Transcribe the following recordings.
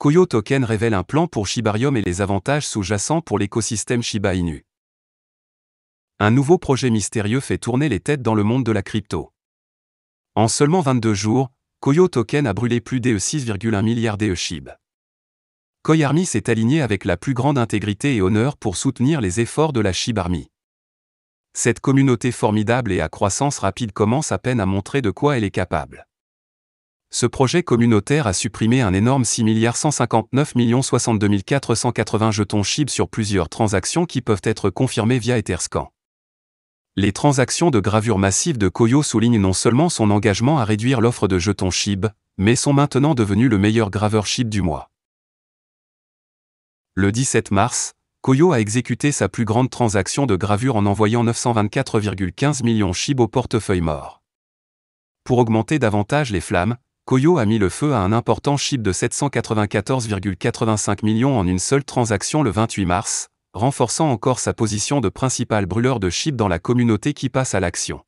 Koyo Token révèle un plan pour Shibarium et les avantages sous-jacents pour l'écosystème Shiba Inu. Un nouveau projet mystérieux fait tourner les têtes dans le monde de la crypto. En seulement 22 jours, Koyo Token a brûlé plus de 6,1 milliards de SHIB. Koy Army s'est aligné avec la plus grande intégrité et honneur pour soutenir les efforts de la SHIB Army. Cette communauté formidable et à croissance rapide commence à peine à montrer de quoi elle est capable. Ce projet communautaire a supprimé un énorme 6,159 62 480 jetons SHIB sur plusieurs transactions qui peuvent être confirmées via Etherscan. Les transactions de gravure massive de Koyo soulignent non seulement son engagement à réduire l'offre de jetons SHIB, mais sont maintenant devenus le meilleur graveur SHIB du mois. Le 17 mars, Koyo a exécuté sa plus grande transaction de gravure en envoyant 924,15 millions SHIB au portefeuille mort. Pour augmenter davantage les flammes, Koyo a mis le feu à un important SHIB de 794,85 millions en une seule transaction le 28 mars, renforçant encore sa position de principal brûleur de SHIB dans la communauté qui passe à l'action.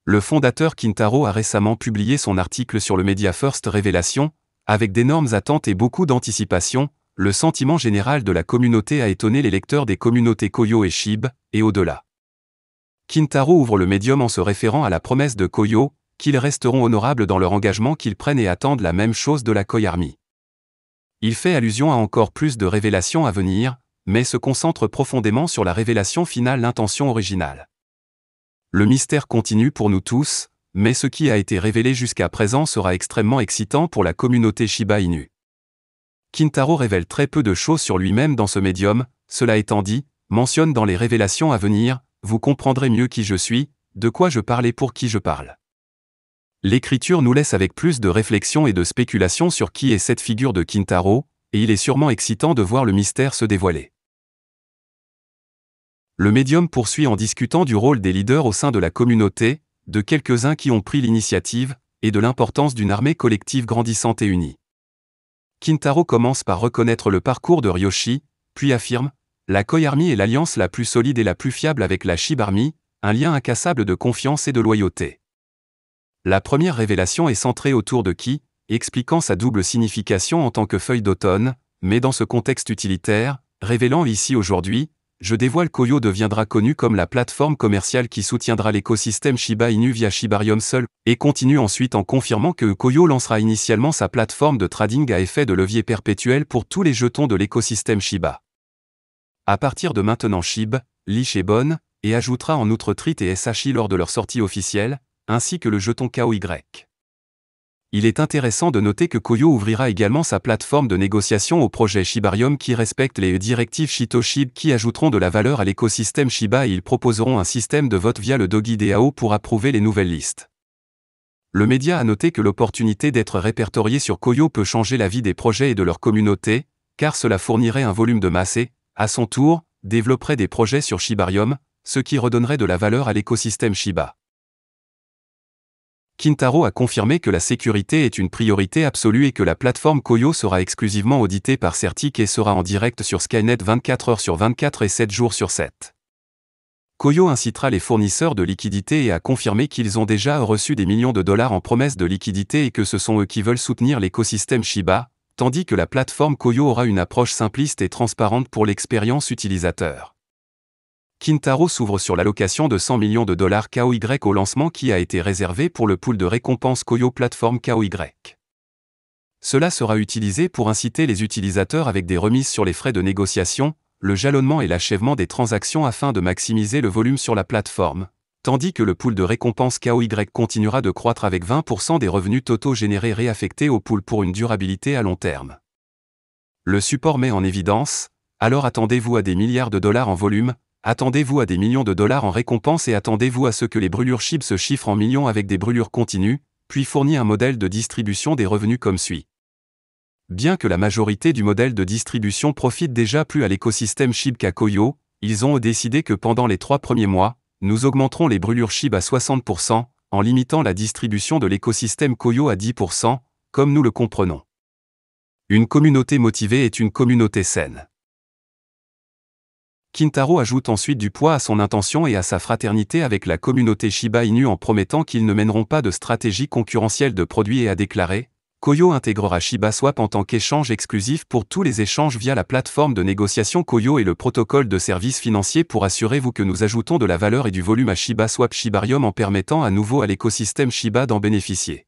Le fondateur Kintaro a récemment publié son article sur le Media First Révélation, avec d'énormes attentes et beaucoup d'anticipation. Le sentiment général de la communauté a étonné les lecteurs des communautés Koyo et SHIB, et au-delà. Kintaro ouvre le médium en se référant à la promesse de Koyo, qu'ils resteront honorables dans leur engagement, qu'ils prennent et attendent la même chose de la Koy Army. Il fait allusion à encore plus de révélations à venir, mais se concentre profondément sur la révélation finale, l'intention originale. Le mystère continue pour nous tous, mais ce qui a été révélé jusqu'à présent sera extrêmement excitant pour la communauté Shiba Inu. Kintaro révèle très peu de choses sur lui-même dans ce médium, cela étant dit, mentionne dans les révélations à venir, vous comprendrez mieux qui je suis, de quoi je parle et pour qui je parle. L'écriture nous laisse avec plus de réflexion et de spéculation sur qui est cette figure de Kintaro, et il est sûrement excitant de voir le mystère se dévoiler. Le médium poursuit en discutant du rôle des leaders au sein de la communauté, de quelques-uns qui ont pris l'initiative, et de l'importance d'une armée collective grandissante et unie. Kintaro commence par reconnaître le parcours de Ryoshi, puis affirme « La Koy Army est l'alliance la plus solide et la plus fiable avec la SHIB Army, un lien incassable de confiance et de loyauté. » La première révélation est centrée autour de Ki, expliquant sa double signification en tant que feuille d'automne, mais dans ce contexte utilitaire, révélant ici aujourd'hui, je dévoile Koyo deviendra connu comme la plateforme commerciale qui soutiendra l'écosystème Shiba Inu via Shibarium seul, et continue ensuite en confirmant que Koyo lancera initialement sa plateforme de trading à effet de levier perpétuel pour tous les jetons de l'écosystème Shiba. À partir de maintenant SHIB, Leash est bonne, et ajoutera en outre TRIT et SHI lors de leur sortie officielle, ainsi que le jeton KOY. Il est intéressant de noter que Koyo ouvrira également sa plateforme de négociation au projet Shibarium qui respecte les directives Shito SHIB qui ajouteront de la valeur à l'écosystème Shiba et ils proposeront un système de vote via le Dogi DAO pour approuver les nouvelles listes. Le média a noté que l'opportunité d'être répertorié sur Koyo peut changer la vie des projets et de leur communauté, car cela fournirait un volume de masse et, à son tour, développerait des projets sur Shibarium, ce qui redonnerait de la valeur à l'écosystème Shiba. Kintaro a confirmé que la sécurité est une priorité absolue et que la plateforme Koyo sera exclusivement auditée par Certic et sera en direct sur Skynet 24 heures sur 24 et 7 jours sur 7. Koyo incitera les fournisseurs de liquidités et a confirmé qu'ils ont déjà reçu des millions de dollars en promesses de liquidité et que ce sont eux qui veulent soutenir l'écosystème Shiba, tandis que la plateforme Koyo aura une approche simpliste et transparente pour l'expérience utilisateur. Kintaro s'ouvre sur l'allocation de 100 millions de dollars KOY au lancement qui a été réservé pour le pool de récompenses Koyo Platform KOY. Cela sera utilisé pour inciter les utilisateurs avec des remises sur les frais de négociation, le jalonnement et l'achèvement des transactions afin de maximiser le volume sur la plateforme, tandis que le pool de récompenses KOY continuera de croître avec 20% des revenus totaux générés réaffectés au pool pour une durabilité à long terme. Le support met en évidence, alors attendez-vous à des milliards de dollars en volume, attendez-vous à des millions de dollars en récompense et attendez-vous à ce que les brûlures SHIB se chiffrent en millions avec des brûlures continues, puis fournit un modèle de distribution des revenus comme suit. Bien que la majorité du modèle de distribution profite déjà plus à l'écosystème SHIB qu'à Koyo, ils ont décidé que pendant les 3 premiers mois, nous augmenterons les brûlures SHIB à 60%, en limitant la distribution de l'écosystème Koyo à 10%, comme nous le comprenons. Une communauté motivée est une communauté saine. Kintaro ajoute ensuite du poids à son intention et à sa fraternité avec la communauté Shiba Inu en promettant qu'ils ne mèneront pas de stratégie concurrentielle de produits et a déclaré Koyo intégrera Shiba Swap en tant qu'échange exclusif pour tous les échanges via la plateforme de négociation Koyo et le protocole de services financiers pour assurez-vous que nous ajoutons de la valeur et du volume à Shiba Swap Shibarium en permettant à nouveau à l'écosystème Shiba d'en bénéficier.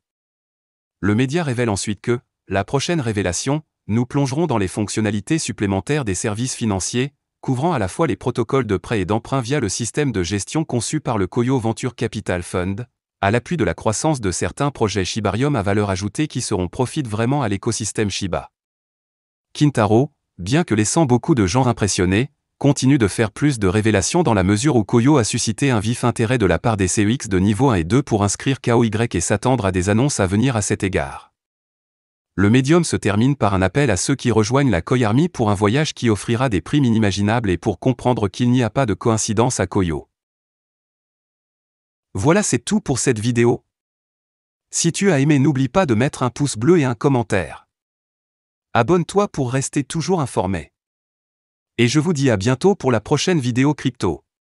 Le média révèle ensuite que, la prochaine révélation, nous plongerons dans les fonctionnalités supplémentaires des services financiers, couvrant à la fois les protocoles de prêt et d'emprunt via le système de gestion conçu par le Koyo Venture Capital Fund, à l'appui de la croissance de certains projets Shibarium à valeur ajoutée qui profitent vraiment à l'écosystème Shiba. Kintaro, bien que laissant beaucoup de gens impressionnés, continue de faire plus de révélations dans la mesure où Koyo a suscité un vif intérêt de la part des CEX de niveau 1 et 2 pour inscrire KOY et s'attendre à des annonces à venir à cet égard. Le médium se termine par un appel à ceux qui rejoignent la Koi Army pour un voyage qui offrira des primes inimaginables et pour comprendre qu'il n'y a pas de coïncidence à Koyo. Voilà, c'est tout pour cette vidéo. Si tu as aimé, n'oublie pas de mettre un pouce bleu et un commentaire. Abonne-toi pour rester toujours informé. Et je vous dis à bientôt pour la prochaine vidéo crypto.